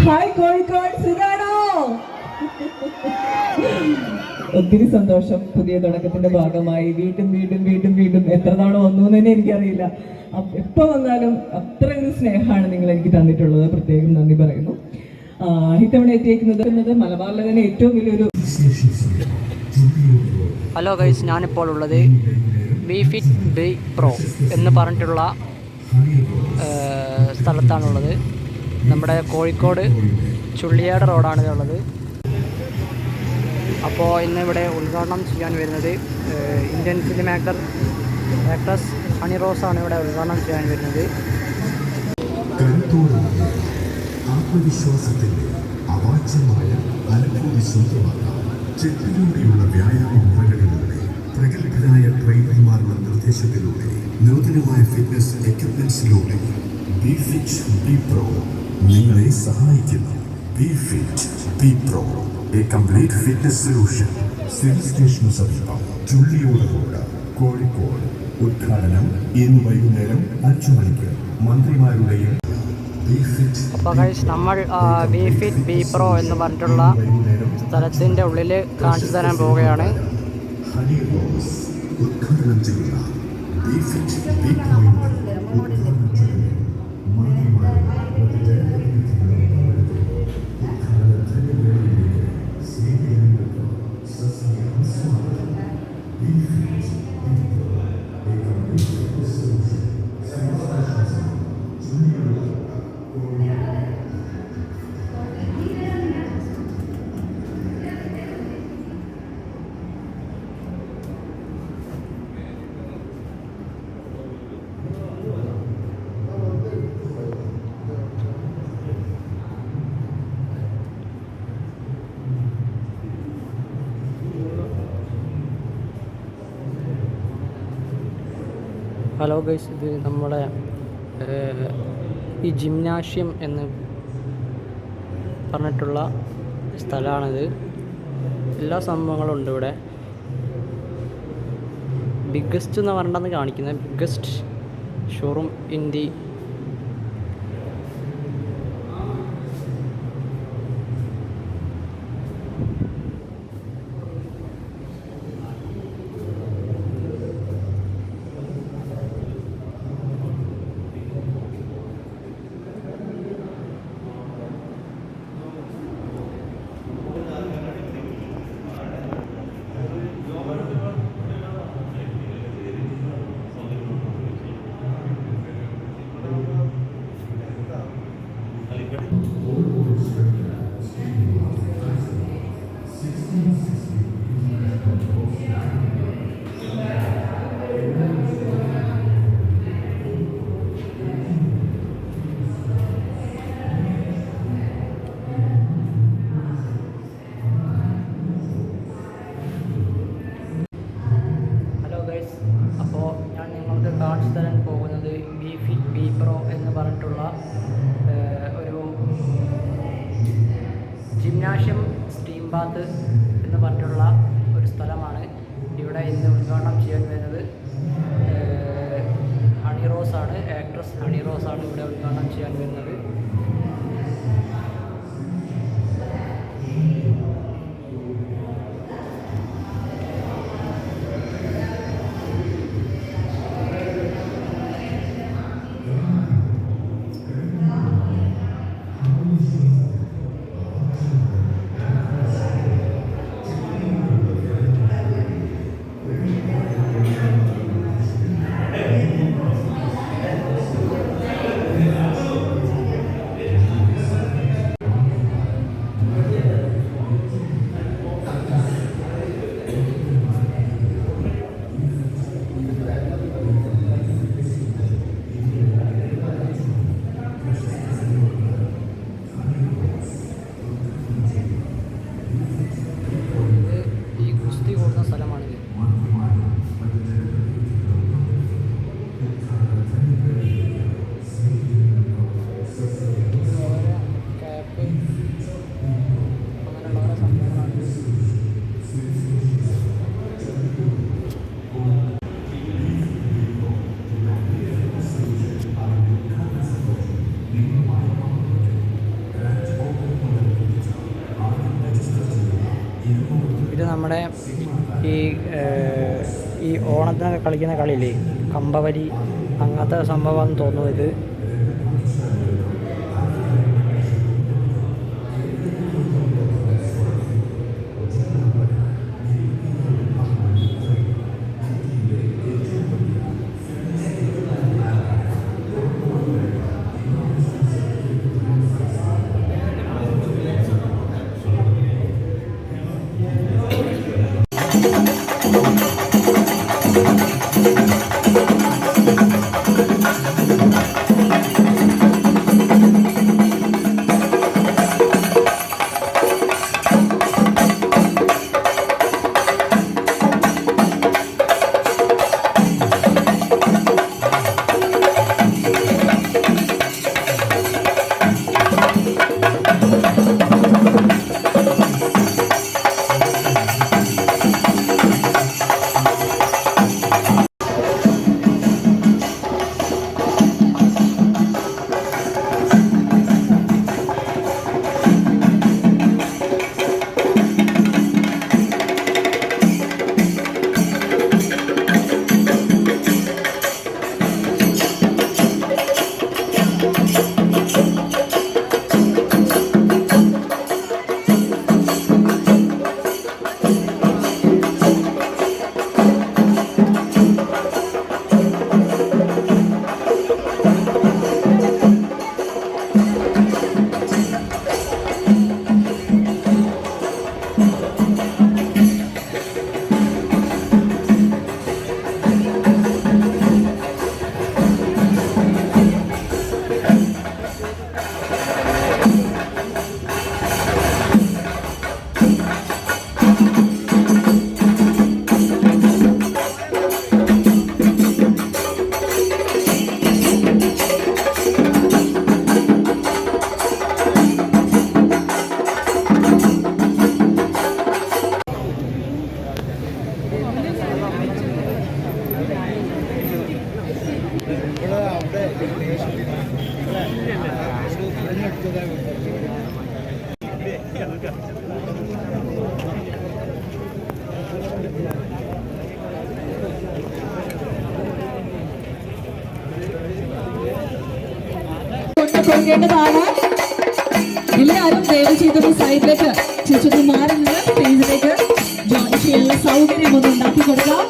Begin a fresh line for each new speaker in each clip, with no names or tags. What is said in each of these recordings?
Hi Kozhikode, സുഖാണോ? ഒത്തിരി സന്തോഷം. പുതിയ തുടക്കത്തിന്റെ ഭാഗമായി വീണ്ടും വീണ്ടും വീണ്ടും വീണ്ടും എത്ര തവണ വന്നു എന്ന് തന്നെ എനിക്കറിയില്ല. എപ്പോൾ വന്നാലും അത്രയൊരു സ്നേഹമാണ് നിങ്ങൾ എനിക്ക് തന്നിട്ടുള്ളത്. പ്രത്യേകം നന്ദി പറയുന്നു. ഇത്തവണ എത്തിയേക്കുന്നത് മലബാറിലെ തന്നെ ഏറ്റവും വലിയൊരു
ഹലോ ഗൈസ്, ഞാനിപ്പോൾ ഉള്ളത് ബി ഫിറ്റ് ബി പ്രോ എന്ന് പറഞ്ഞിട്ടുള്ള സ്ഥലത്താണുള്ളത്. നമ്മുടെ കോഴിക്കോട് ചുള്ളിയാട് റോഡാണ് ഇതുള്ളത്. അപ്പോൾ ഇന്നിവിടെ ഉദ്ഘാടനം ചെയ്യാൻ വരുന്നത് ഇന്ത്യൻ ഫിലിം ആക്ട്രസ് ഹണി റോസാണ് ഇവിടെ ഉദ്ഘാടനം ചെയ്യാൻ വരുന്നത്.
ആത്മവിശ്വാസത്തിന്റെ അവാച്യമായ അനുഭൂതി സ്വന്തമാക്കാം. ചെത്തിലൂടെയുള്ള വ്യായാമ മുറകളിലൂടെ, പ്രഗത്ഭരായ ട്രെയിനർമാരുടെ നിർദ്ദേശത്തിലൂടെ, നൂതനമായ ഫിറ്റ്നസ് എക്യുപ്മെന്റ്സിലൂടെ ബി ഫിറ്റ് ബി പ്രോ നിങ്ങളെ സഹായിക്കുന്നു. Be fit be pro, a complete fitness solution. Civil സ്റ്റേഷന് സമീപം ചുള്ളിയോട് റോഡ്, കോഴിക്കോട്. ഉദ്ഘാടനം ഇന്ന് വൈകുന്നേരം 5 മണിക്ക് മന്ത്രിമാരുടെയും.
അപ്പോൾ ഗൈസ്, നമ്മൾ ബി ഫിറ്റ് ബി പ്രോ എന്ന് പറഞ്ഞിട്ടുള്ള സ്ഥലത്തിൻ്റെ ഉള്ളിൽ കാണിച്ചു തരാൻ പോവുകയാണ്.
ഉദ്ഘാടനം ചെയ്യുന്ന B fit B
hello guys, ഇത് നമ്മുടെ ഈ ജിംനാഷ്യം എന്ന് പറഞ്ഞിട്ടുള്ള സ്ഥലമാണിത്. എല്ലാ സംഭവങ്ങളും ഉണ്ട് ഇവിടെ. ബിഗ്ഗസ്റ്റ് എന്ന് പറഞ്ഞിട്ടാണ് കാണിക്കുന്നത്. ബിഗ്ഗസ്റ്റ് ഷോറൂം ഇൻ ദി കാണിച്ചു തരാൻ പോകുന്നത് ബി ഫിറ്റ് ബി പ്രോ എന്ന് പറഞ്ഞിട്ടുള്ള ഒരു ജിംനാഷ്യം സ്റ്റീം ബാത്ത് എന്ന് പറഞ്ഞിട്ടുള്ള ഒരു സ്ഥലമാണ്. ഇവിടെ ഇന്ന് ഉദ്ഘാടനം ചെയ്യാൻ വരുന്നത് ഹണി റോസാണ്. ആക്ട്രസ് ഹണി റോസാണ് ഇവിടെ ഉദ്ഘാടനം ചെയ്യാൻ വരുന്നത്. ഇത് നമ്മുടെ ഈ ഓണത്തിനൊക്കെ കളിക്കുന്ന കളിയില്ലേ, കമ്പവലി അങ്ങനത്തെ സംഭവമാണെന്ന് തോന്നുന്നു ഇത്.
കൊണ്ടുപോകേണ്ടതാണ്. എല്ലാവരും ദയവ് ചെയ്തൊരു സൈഡിലേക്ക് ചേച്ചി മാറി നിന്ന് സ്റ്റേജിലേക്ക് ജോയിൻ ചെയ്യാനുള്ള സൗകര്യം ഒന്ന് ഉണ്ടാക്കി കൊടുക്കാം.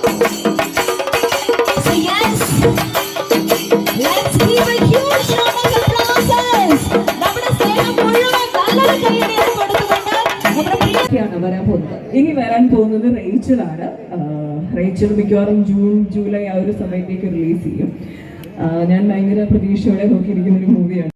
വരാൻ പോകുന്നത്. ഇനി വരാൻ പോകുന്നത് റേച്ചലാണ്. റേച്ചൽ മിക്കവാറും ജൂൺ ജൂലൈ ആ ഒരു സമയത്തേക്ക് റിലീസ് ചെയ്യും. ഞാൻ ഭയങ്കര പ്രതീക്ഷയോടെ നോക്കിയിരിക്കുന്ന ഒരു മൂവിയാണ്.